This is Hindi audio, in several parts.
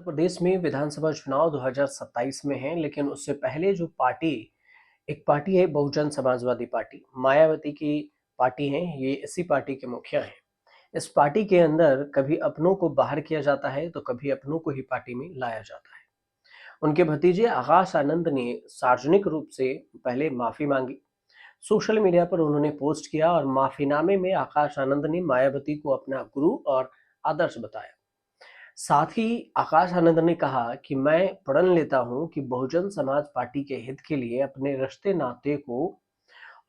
प्रदेश में विधानसभा चुनाव 2027 में हैं, लेकिन उससे पहले जो एक पार्टी है बहुजन समाजवादी पार्टी, मायावती की पार्टी है, ये इसी पार्टी के मुखिया हैं। इस पार्टी के अंदर कभी अपनों को बाहर किया जाता है, तो कभी अपनों को ही पार्टी में लाया जाता है। उनके भतीजे आकाश आनंद ने सार्वजनिक रूप से पहले माफी मांगी। सोशल मीडिया पर उन्होंने पोस्ट किया और माफीनामे में आकाश आनंद ने मायावती को अपना गुरु और आदर्श बताया। साथ ही आकाश आनंद ने कहा कि मैं प्रण लेता हूं कि बहुजन समाज पार्टी के हित के लिए अपने रिश्ते नाते को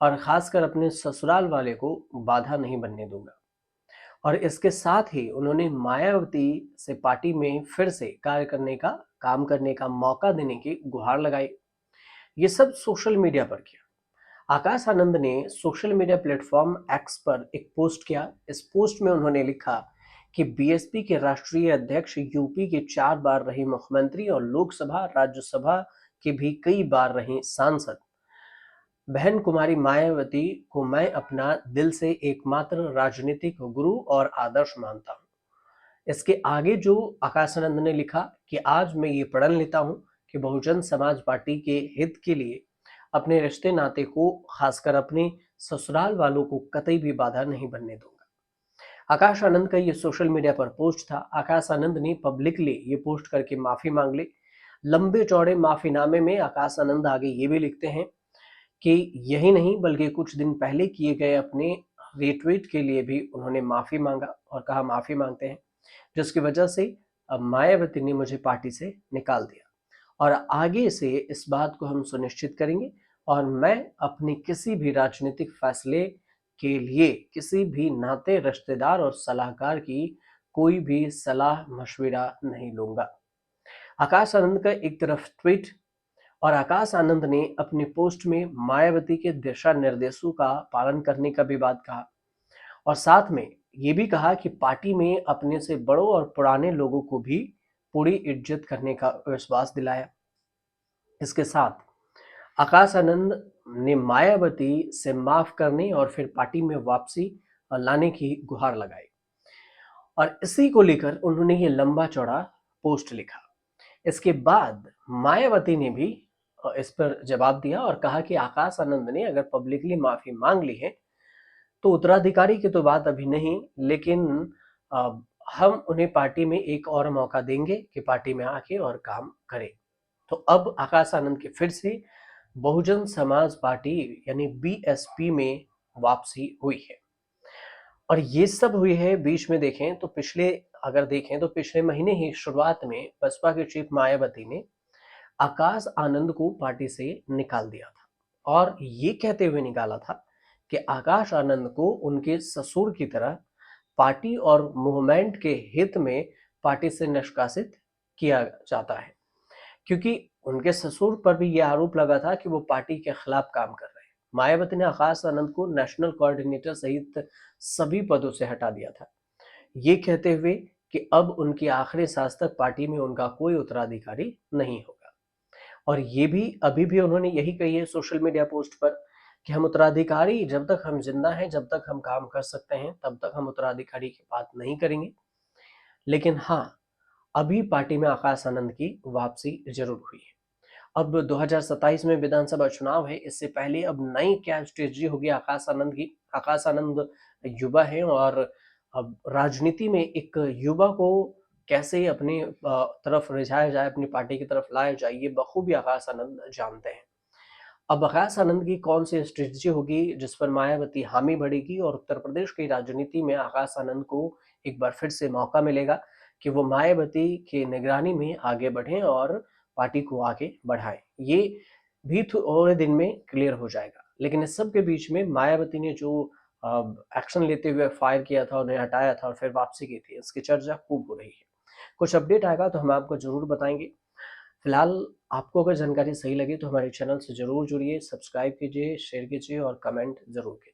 और खासकर अपने ससुराल वाले को बाधा नहीं बनने दूंगा। और इसके साथ ही उन्होंने मायावती से पार्टी में फिर से काम करने का मौका देने की गुहार लगाई। ये सब सोशल मीडिया पर किया। आकाश आनंद ने सोशल मीडिया प्लेटफॉर्म एक्स पर एक पोस्ट किया। इस पोस्ट में उन्होंने लिखा कि बीएसपी के राष्ट्रीय अध्यक्ष, यूपी के 4 बार रहे मुख्यमंत्री और लोकसभा राज्यसभा के भी कई बार रहे सांसद बहन कुमारी मायावती को मैं अपना दिल से एकमात्र राजनीतिक गुरु और आदर्श मानता हूँ। इसके आगे जो आकाशानंद ने लिखा कि आज मैं ये प्रण लेता हूं कि बहुजन समाज पार्टी के हित के लिए अपने रिश्ते नाते को, खासकर अपने ससुराल वालों को कतई भी बाधा नहीं बनने दूंगा। आकाश आनंद का ये सोशल मीडिया पर पोस्ट था। आकाश आनंद ने पब्लिकली ये पोस्ट करके माफी मांग ली। लंबे चौड़े माफीनामे में आकाश आनंद आगे ये भी लिखते हैं कि यही नहीं बल्कि कुछ दिन पहले किए गए अपने रीट्वीट के लिए भी उन्होंने माफी मांगा और कहा माफी मांगते हैं, जिसकी वजह से अब मायावती ने मुझे पार्टी से निकाल दिया और आगे से इस बात को हम सुनिश्चित करेंगे और मैं अपने किसी भी राजनीतिक फैसले के लिए किसी भी नाते, रिश्तेदार और सलाहकार की कोई भी सलाह मशविरा नहीं लूंगा। आकाश आनंद का एक तरफ ट्वीट और आकाश आनंद ने अपनी पोस्ट में मायावती के दिशा निर्देशों का पालन करने का भी बात कहा और साथ में ये भी कहा कि पार्टी में अपने से बड़ों और पुराने लोगों को भी पूरी इज्जत करने का विश्वास दिलाया। इसके साथ आकाश आनंद ने मायावती से माफ करने और फिर पार्टी में वापसी लाने की गुहार लगाई और इसी को लेकर उन्होंने ये लंबा चौड़ा पोस्ट लिखा। इसके बाद मायावती ने भी इस पर जवाब दिया और कहा कि आकाश आनंद ने अगर पब्लिकली माफी मांग ली है तो उत्तराधिकारी की तो बात अभी नहीं, लेकिन अ, हम उन्हें पार्टी में एक और मौका देंगे कि पार्टी में आके और काम करें। तो अब आकाश आनंद की फिर से बहुजन समाज पार्टी यानी बीएसपी में वापसी हुई है और ये सब हुई है बीच में देखें तो पिछले महीने ही शुरुआत में बसपा के चीफ मायावती ने आकाश आनंद को पार्टी से निकाल दिया था और ये कहते हुए निकाला था कि आकाश आनंद को उनके ससुर की तरह पार्टी और मूवमेंट के हित में पार्टी से निष्कासित किया जाता है, क्योंकि उनके ससुर पर भी यह आरोप लगा था कि वो पार्टी के खिलाफ काम कर रहे हैं। मायावती ने आकाश आनंद को नेशनल कोऑर्डिनेटर सहित सभी पदों से हटा दिया था, ये कहते हुए कि अब उनकी आखिरी सांस तक पार्टी में उनका कोई उत्तराधिकारी नहीं होगा। और ये भी अभी भी उन्होंने यही कही है सोशल मीडिया पोस्ट पर कि हम उत्तराधिकारी, जब तक हम जिंदा हैं, जब तक हम काम कर सकते हैं, तब तक हम उत्तराधिकारी की बात नहीं करेंगे। लेकिन हाँ, अभी पार्टी में आकाश आनंद की वापसी जरूर हुई है। अब 2027 में विधानसभा चुनाव है, इससे पहले अब नई क्या स्ट्रेटजी होगी आकाश आनंद की। आकाश आनंद युवा है और अब राजनीति में एक युवा को कैसे अपनी तरफ रिझाया जाए, अपनी पार्टी की तरफ लाया जाए, ये बखूबी आकाश आनंद जानते हैं। अब आकाश आनंद की कौन सी स्ट्रेटजी होगी जिस पर मायावती हामी भरेगी और उत्तर प्रदेश की राजनीति में आकाश आनंद को एक बार फिर से मौका मिलेगा कि वो मायावती की निगरानी में आगे बढ़ें और पार्टी को आगे बढ़ाएं। ये भी थोड़े दिन में क्लियर हो जाएगा। लेकिन इस सब के बीच में मायावती ने जो एक्शन लेते हुए फायर किया था, उन्हें हटाया था और फिर वापसी की थी, इसकी चर्चा खूब हो रही है। कुछ अपडेट आएगा तो हम आपको जरूर बताएंगे। फिलहाल आपको अगर जानकारी सही लगी तो हमारे चैनल से जरूर जुड़िए, सब्सक्राइब कीजिए, शेयर कीजिए और कमेंट जरूर कीजिए।